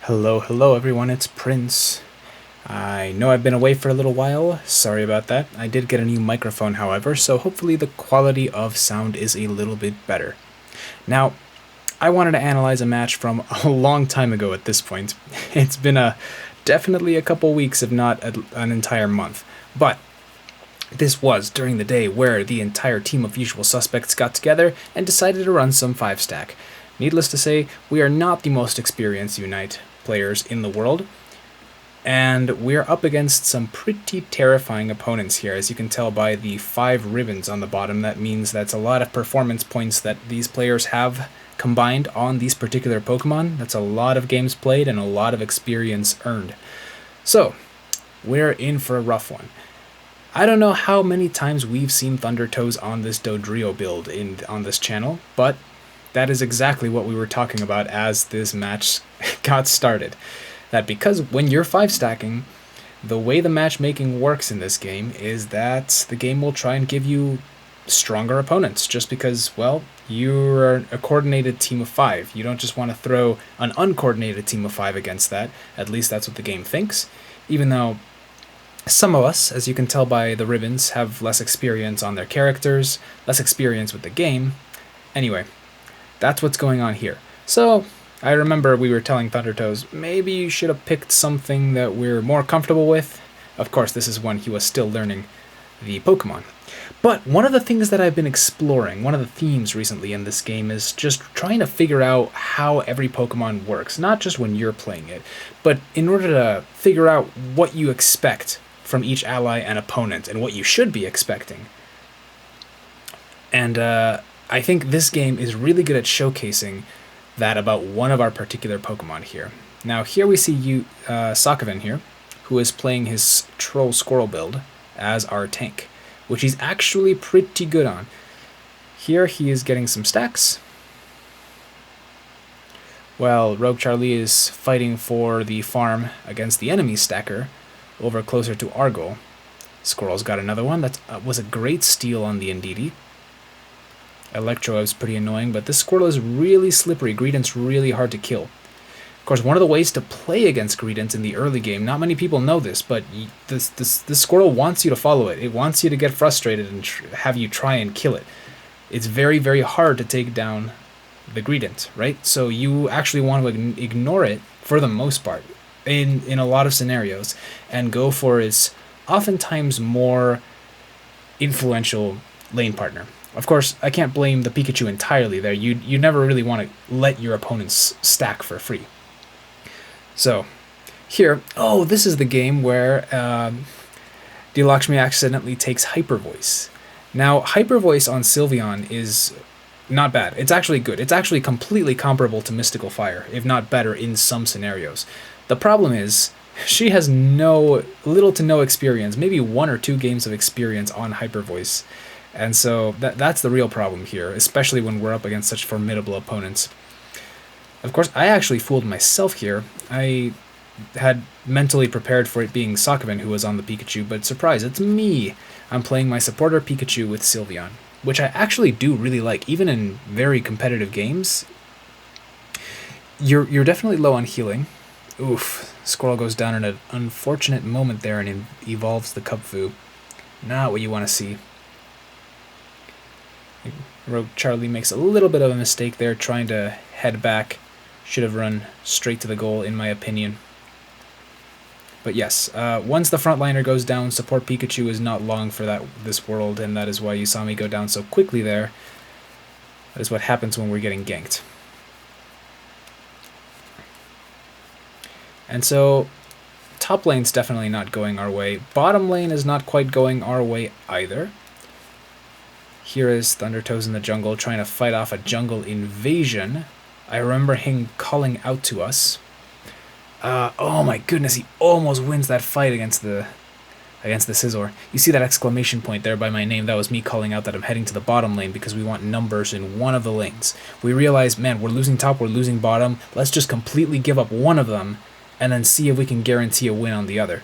Hello everyone, it's Prince. I know I've been away for a little while, sorry about that. I did get a new microphone, however, so hopefully the quality of sound is a little bit better. Now, I wanted to analyze a match from a long time ago at this point. It's been definitely a couple weeks, if not an entire month. But this was during the day where the entire team of usual suspects got together and decided to run some 5-stack. Needless to say, we are not the most experienced Unite players in the world, and we're up against some pretty terrifying opponents here. As you can tell by the 5 ribbons on the bottom, that means that's a lot of performance points that these players have combined on these particular Pokemon. That's a lot of games played and a lot of experience earned. So, we're in for a rough one. I don't know how many times we've seen Thundertoes on this Dodrio build on this channel, but that is exactly what we were talking about as this match got started. That because when you're 5-stacking, the way the matchmaking works in this game is that the game will try and give you stronger opponents just because, well, you're a coordinated team of 5. You don't just want to throw an uncoordinated team of 5 against that. At least that's what the game thinks. Even though some of us, as you can tell by the ribbons, have less experience on their characters, less experience with the game. Anyway, that's what's going on here. So, I remember we were telling Thundertoes, maybe you should have picked something that we're more comfortable with. Of course, this is when he was still learning the Pokemon. But one of the things that I've been exploring, one of the themes recently in this game, is just trying to figure out how every Pokemon works. Not just when you're playing it, but in order to figure out what you expect from each ally and opponent, and what you should be expecting. And I think this game is really good at showcasing that about one of our particular Pokemon here. Now here we see Sokovan here, who is playing his Troll Squirrel build as our tank, which he's actually pretty good on. Here he is getting some stacks, while Rogue Charlie is fighting for the farm against the enemy stacker over closer to our goal. Squirrel's got another one. That was a great steal on the Indeedee. Electro is pretty annoying, but this Squirtle is really slippery. Greedent's really hard to kill. Of course, one of the ways to play against Greedent in the early game, not many people know this, but this Squirtle wants you to follow it. It wants you to get frustrated and have you try and kill it. It's very, very hard to take down the Greedent, right? So you actually want to ignore it for the most part in a lot of scenarios and go for its oftentimes more influential lane partner. Of course, I can't blame the Pikachu entirely there. You never really want to let your opponents stack for free. So, here, this is the game where Lakshmi accidentally takes Hyper Voice. Now, Hyper Voice on Sylveon is not bad. It's actually good. It's actually completely comparable to Mystical Fire, if not better in some scenarios. The problem is, she has little to no experience, maybe 1 or 2 games of experience on Hyper Voice. And so that's the real problem here, especially when we're up against such formidable opponents. Of course, I actually fooled myself here. I had mentally prepared for it being Sokovan who was on the Pikachu, but surprise, it's me! I'm playing my supporter Pikachu with Sylveon, which I actually do really like, even in very competitive games. You're definitely low on healing. Oof, Squirrel goes down in an unfortunate moment there and evolves the Kubfu. Not what you want to see. Rogue Charlie makes a little bit of a mistake there, trying to head back. Should have run straight to the goal, in my opinion. But yes, once the frontliner goes down, support Pikachu is not long for this world, and that is why you saw me go down so quickly there. That is what happens when we're getting ganked. And so, top lane's definitely not going our way. Bottom lane is not quite going our way either. Here is Thundertoes in the jungle trying to fight off a jungle invasion. I remember him calling out to us. Oh my goodness, he almost wins that fight against the Scizor. You see that exclamation point there by my name? That was me calling out that I'm heading to the bottom lane because we want numbers in one of the lanes. We realize, man, we're losing top, we're losing bottom. Let's just completely give up one of them and then see if we can guarantee a win on the other.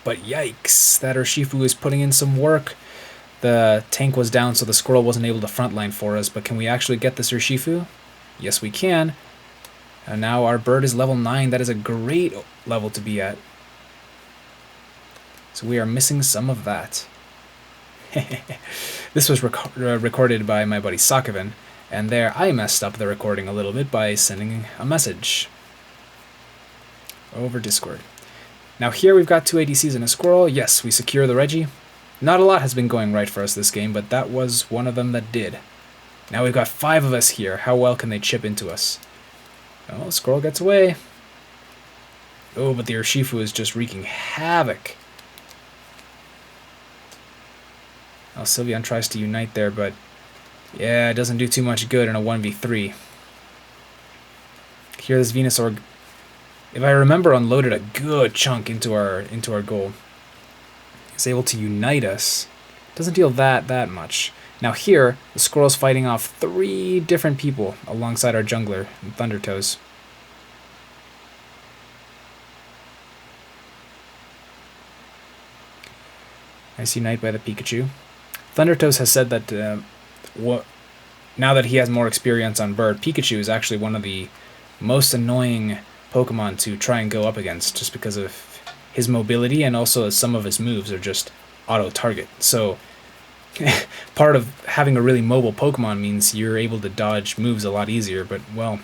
But yikes, that Urshifu is putting in some work. The tank was down, so the Squirrel wasn't able to frontline for us, but can we actually get this Urshifu? Yes, we can. And now our bird is level 9. That is a great level to be at. So we are missing some of that. This was recorded by my buddy Sokovan, and there I messed up the recording a little bit by sending a message over Discord. Now here we've got 2 ADCs and a squirrel. Yes, we secure the Reggie. Not a lot has been going right for us this game, but that was one of them that did. Now we've got 5 of us here. How well can they chip into us? Oh, squirrel gets away. Oh, but the Urshifu is just wreaking havoc. Oh, Sylveon tries to unite there, but yeah, it doesn't do too much good in a 1v3. Here this Venusaur, if I remember, unloaded a good chunk into our goal. He's able to unite us. Doesn't deal that much. Now here, the squirrel's fighting off 3 different people alongside our jungler, Thundertoes. Nice unite by the Pikachu. Thundertoes has said that now that he has more experience on Bird, Pikachu is actually one of the most annoying Pokemon to try and go up against, just because of his mobility, and also some of his moves are just auto-target. So part of having a really mobile Pokemon means you're able to dodge moves a lot easier, but, well,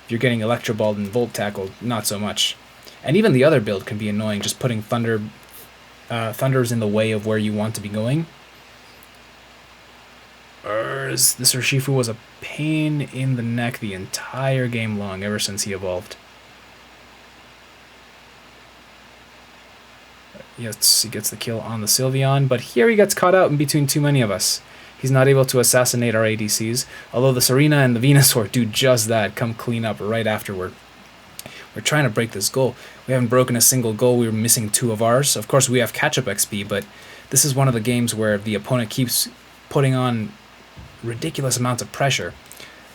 if you're getting Electro Balled and Volt Tackled, not so much. And even the other build can be annoying, just putting Thunders in the way of where you want to be going. This Urshifu was a pain in the neck the entire game long, ever since he evolved. Yes, he gets the kill on the Sylveon, but here he gets caught out in between too many of us. He's not able to assassinate our ADCs, although the Serena and the Venusaur do just that, come clean up right afterward. We're trying to break this goal. We haven't broken a single goal. We were missing 2 of ours. Of course, we have catch-up XP, but this is one of the games where the opponent keeps putting on ridiculous amounts of pressure.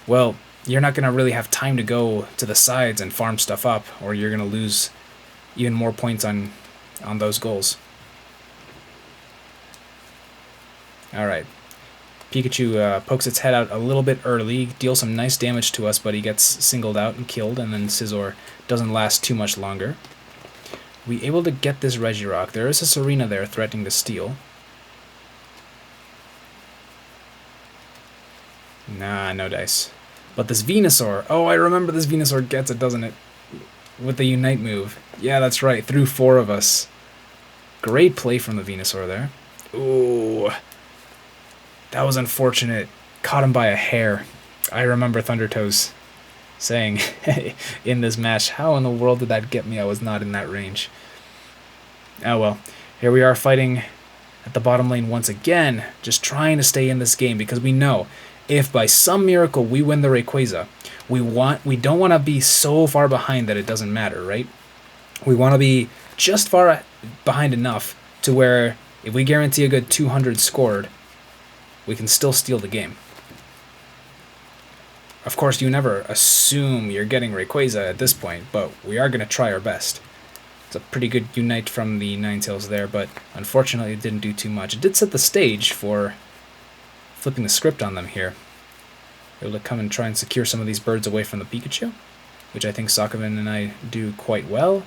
Well, you're not going to really have time to go to the sides and farm stuff up, or you're going to lose even more points on those goals. Alright. Pikachu pokes its head out a little bit early, deals some nice damage to us, but he gets singled out and killed, and then Scizor doesn't last too much longer. We able to get this Regirock. There is a Serena there threatening to steal. Nah, no dice. But this Venusaur, oh, I remember this Venusaur gets it, doesn't it? With the Unite move. Yeah, that's right, through 4 of us. Great play from the Venusaur there. Ooh. That was unfortunate. Caught him by a hair. I remember Thundertoes saying in this match, how in the world did that get me? I was not in that range. Oh well. Here we are fighting at the bottom lane once again, just trying to stay in this game, because we know if by some miracle we win the Rayquaza, we don't want to be so far behind that it doesn't matter, right? We want to be just far behind enough to where if we guarantee a good 200 scored, we can still steal the game. Of course, you never assume you're getting Rayquaza at this point, but we are going to try our best. It's a pretty good Unite from the Ninetales there, but unfortunately it didn't do too much. It did set the stage for flipping the script on them here. Able to come and try and secure some of these birds away from the Pikachu, which I think Sokovan and I do quite well.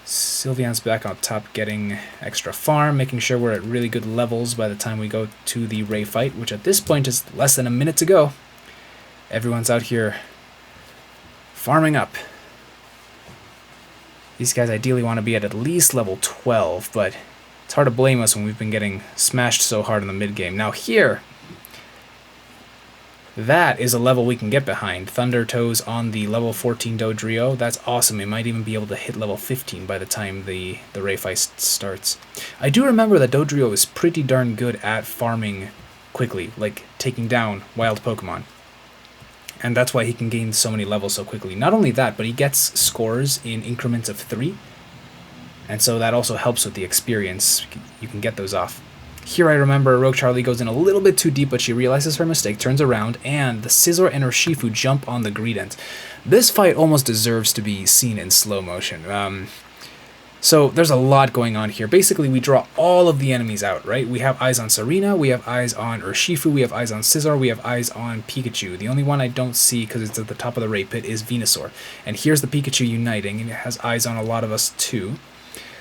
Sylveon's back on top getting extra farm, making sure we're at really good levels by the time we go to the Ray fight, which at this point is less than a minute to go. Everyone's out here farming up. These guys ideally want to be at least level 12, but it's hard to blame us when we've been getting smashed so hard in the mid-game. Now here, that is a level we can get behind. Thundertoes on the level 14 Dodrio. That's awesome. It might even be able to hit level 15 by the time the Ray fight starts. I do remember that Dodrio is pretty darn good at farming quickly, like taking down wild Pokemon. And that's why he can gain so many levels so quickly. Not only that, but he gets scores in increments of 3. And so that also helps with the experience. You can get those off. Here I remember Rogue Charlie goes in a little bit too deep, but she realizes her mistake, turns around, and the Scizor and Urshifu jump on the Greedent. This fight almost deserves to be seen in slow motion. So there's a lot going on here. Basically, we draw all of the enemies out, right? We have eyes on Serena, we have eyes on Urshifu, we have eyes on Scizor, we have eyes on Pikachu. The only one I don't see, because it's at the top of the Ray Pit, is Venusaur. And here's the Pikachu uniting, and it has eyes on a lot of us too.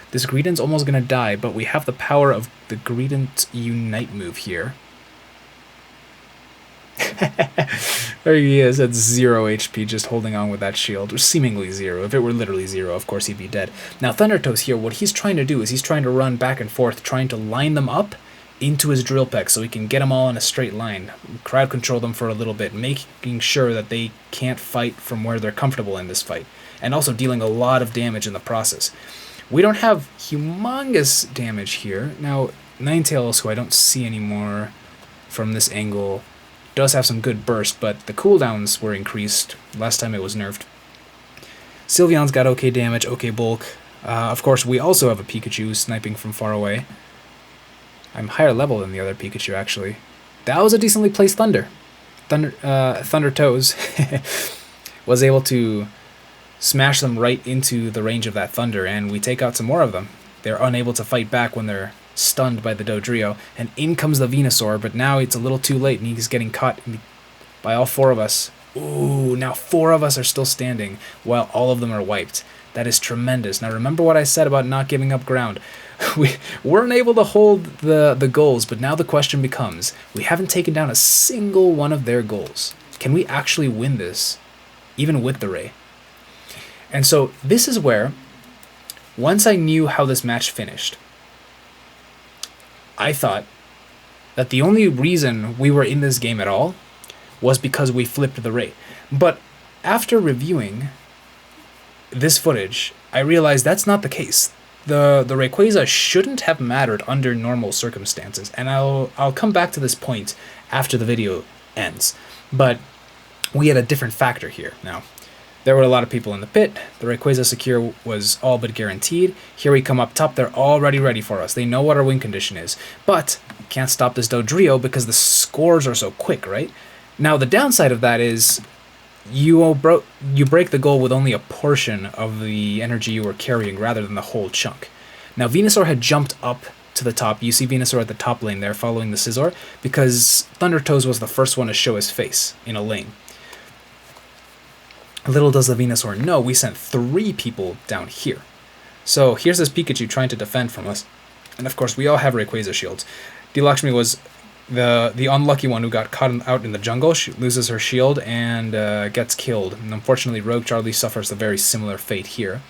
This Greedent's almost going to die, but we have the power of the Greedent Unite move here. There he is at 0 HP, just holding on with that shield, or seemingly 0. If it were literally 0, of course he'd be dead. Now Thundertoes here, what he's trying to do is he's trying to run back and forth, trying to line them up into his drill peck so he can get them all in a straight line, crowd control them for a little bit, making sure that they can't fight from where they're comfortable in this fight, and also dealing a lot of damage in the process. We don't have humongous damage here. Now Ninetales, who I don't see anymore from this angle, does have some good burst, but the cooldowns were increased. Last time it was nerfed. Sylveon's got okay damage, okay bulk. Of course, we also have a Pikachu sniping from far away. I'm higher level than the other Pikachu, actually. That was a decently placed Thundertoes was able to smash them right into the range of that Thunder, and we take out some more of them. They're unable to fight back when they're stunned by the Dodrio, and in comes the Venusaur, but now it's a little too late, and he's getting caught by all 4 of us. Ooh, now 4 of us are still standing, while all of them are wiped. That is tremendous. Now remember what I said about not giving up ground. We weren't able to hold the goals, but now the question becomes, we haven't taken down a single one of their goals. Can we actually win this, even with the Ray? And so this is where, once I knew how this match finished, I thought that the only reason we were in this game at all was because we flipped the Ray. But after reviewing this footage, I realized that's not the case. The Rayquaza shouldn't have mattered under normal circumstances, and I'll come back to this point after the video ends. But we had a different factor here. Now, there were a lot of people in the pit. The Rayquaza secure was all but guaranteed. Here we come up top. They're already ready for us. They know what our win condition is. But can't stop this Dodrio because the scores are so quick, right? Now, the downside of that is you break the goal with only a portion of the energy you were carrying rather than the whole chunk. Now, Venusaur had jumped up to the top. You see Venusaur at the top lane there following the Scizor because Thundertoes was the first one to show his face in a lane. Little does the Venusaur know, we sent 3 people down here. So here's this Pikachu trying to defend from us. And of course, we all have Rayquaza shields. Lakshmi was the unlucky one who got caught out in the jungle. She loses her shield and gets killed. And unfortunately, Rogue Charlie suffers a very similar fate here.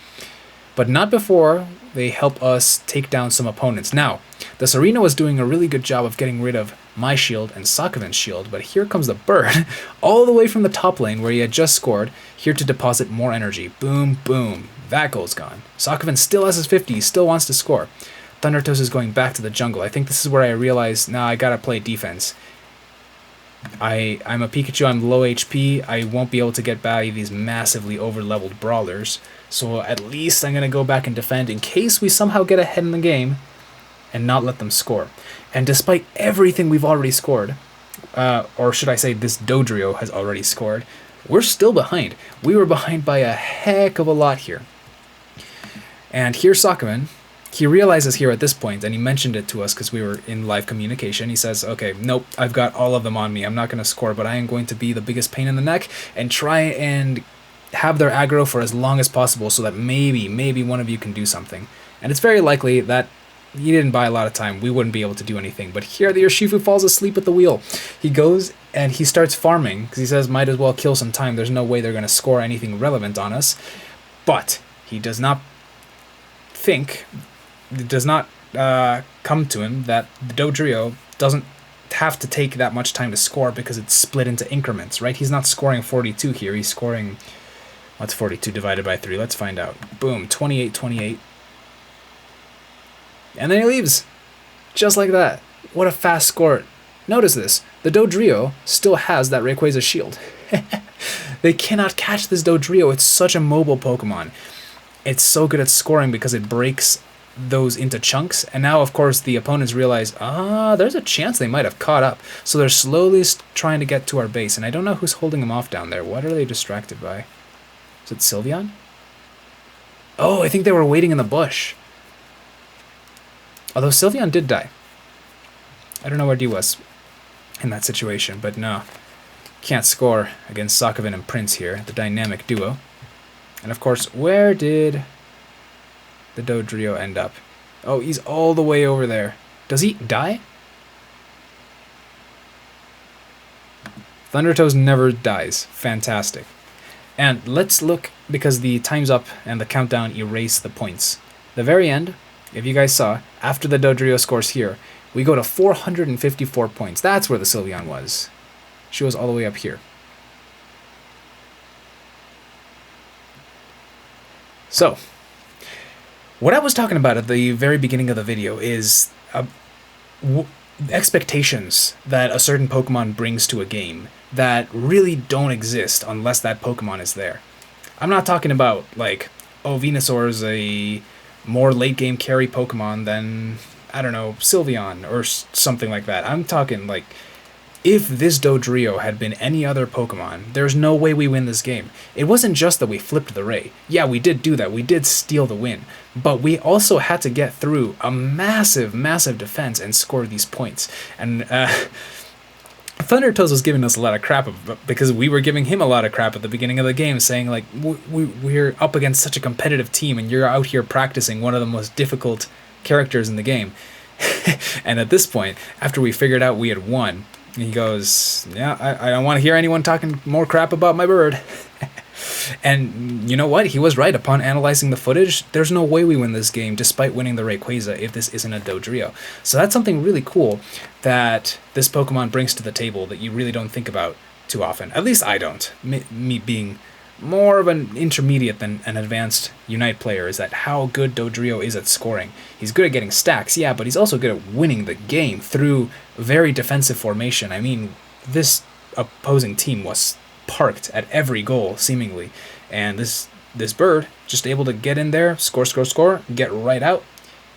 But not before they help us take down some opponents. Now, the Serena was doing a really good job of getting rid of my shield and Sokovin's shield, but here comes the bird, all the way from the top lane where he had just scored, here to deposit more energy. Boom, boom. That goal's gone. Sokovin still has his 50, he still wants to score. Thundertoes is going back to the jungle. I think this is where I realized, nah, I gotta play defense. I'm a Pikachu, I'm low HP, I won't be able to get by these massively over-leveled brawlers, so at least I'm going to go back and defend in case we somehow get ahead in the game and not let them score. And despite everything we've already scored, or should I say this Dodrio has already scored, we're still behind. We were behind by a heck of a lot here. And here's Sokomin. He realizes here at this point, and he mentioned it to us because we were in live communication, he says, okay, nope, I've got all of them on me. I'm not going to score, but I am going to be the biggest pain in the neck and try and have their aggro for as long as possible so that maybe one of you can do something. And it's very likely that he didn't buy a lot of time. We wouldn't be able to do anything. But here the Urshifu falls asleep at the wheel. He goes and he starts farming because he says, might as well kill some time. There's no way they're going to score anything relevant on us. But he does not think... It does not come to him that the Dodrio doesn't have to take that much time to score because it's split into increments, right? He's not scoring 42 here. He's scoring... What's 42 divided by 3? Let's find out. Boom, 28, 28. And then he leaves. Just like that. What a fast score. Notice this. The Dodrio still has that Rayquaza shield. They cannot catch this Dodrio. It's such a mobile Pokemon. It's so good at scoring because it breaks those into chunks, and now of course the opponents realize, there's a chance they might have caught up, so they're slowly trying to get to our base, and I don't know who's holding them off down there. What are they distracted by? Is it Sylveon? Oh, I think they were waiting in the bush. Although Sylveon did die. I don't know where D was in that situation, but no. Can't score against Sokovan and Prince here, the dynamic duo. And of course, where did the Dodrio end up? Oh, he's all the way over there. Does he die? Thundertoes never dies. Fantastic. And let's look, because the time's up and the countdown erased the points. The very end, if you guys saw, after the Dodrio scores here, we go to 454 points. That's where the Sylveon was. She was all the way up here. So, what I was talking about at the very beginning of the video is expectations that a certain Pokemon brings to a game that really don't exist unless that Pokemon is there. I'm not talking about, like, oh, Venusaur is a more late-game carry Pokemon than, I don't know, Sylveon or something like that. I'm talking, like, if this Dodrio had been any other Pokemon, there's no way we win this game. It wasn't just that we flipped the Ray. Yeah, we did do that. We did steal the win. But we also had to get through a massive, massive defense and score these points. And Thundertoes was giving us a lot of crap because we were giving him a lot of crap at the beginning of the game, saying, like, we're up against such a competitive team and you're out here practicing one of the most difficult characters in the game. And at this point, after we figured out we had won, he goes, yeah, I don't want to hear anyone talking more crap about my bird. And you know what? He was right. Upon analyzing the footage, there's no way we win this game despite winning the Rayquaza if this isn't a Dodrio. So that's something really cool that this Pokemon brings to the table that you really don't think about too often. At least I don't. Me being more of an intermediate than an advanced Unite player, is that how good Dodrio is at scoring. He's good at getting stacks, yeah, but he's also good at winning the game through very defensive formation. I mean, this opposing team was parked at every goal, seemingly, and this bird just able to get in there, score, get right out,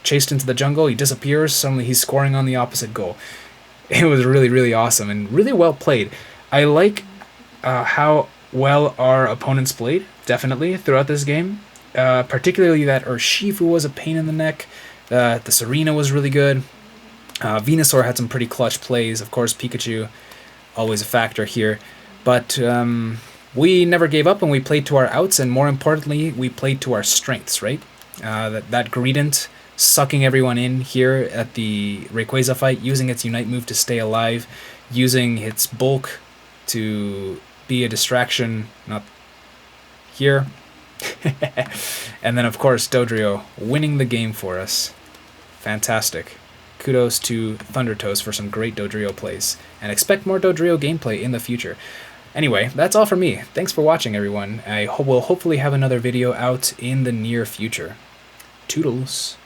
chased into the jungle, he disappears, suddenly he's scoring on the opposite goal. It was really, really awesome and really well played. I like how well our opponents played, definitely, throughout this game. Particularly that Urshifu was a pain in the neck. The Serena was really good. Venusaur had some pretty clutch plays. Of course, Pikachu, always a factor here. But we never gave up and we played to our outs, and more importantly, we played to our strengths, right? That Greedent sucking everyone in here at the Rayquaza fight, using its Unite move to stay alive, using its bulk to be a distraction, not here. And then, of course, Dodrio winning the game for us. Fantastic. Kudos to Thundertoes for some great Dodrio plays, and expect more Dodrio gameplay in the future. Anyway, that's all from me. Thanks for watching, everyone. I will hopefully have another video out in the near future. Toodles.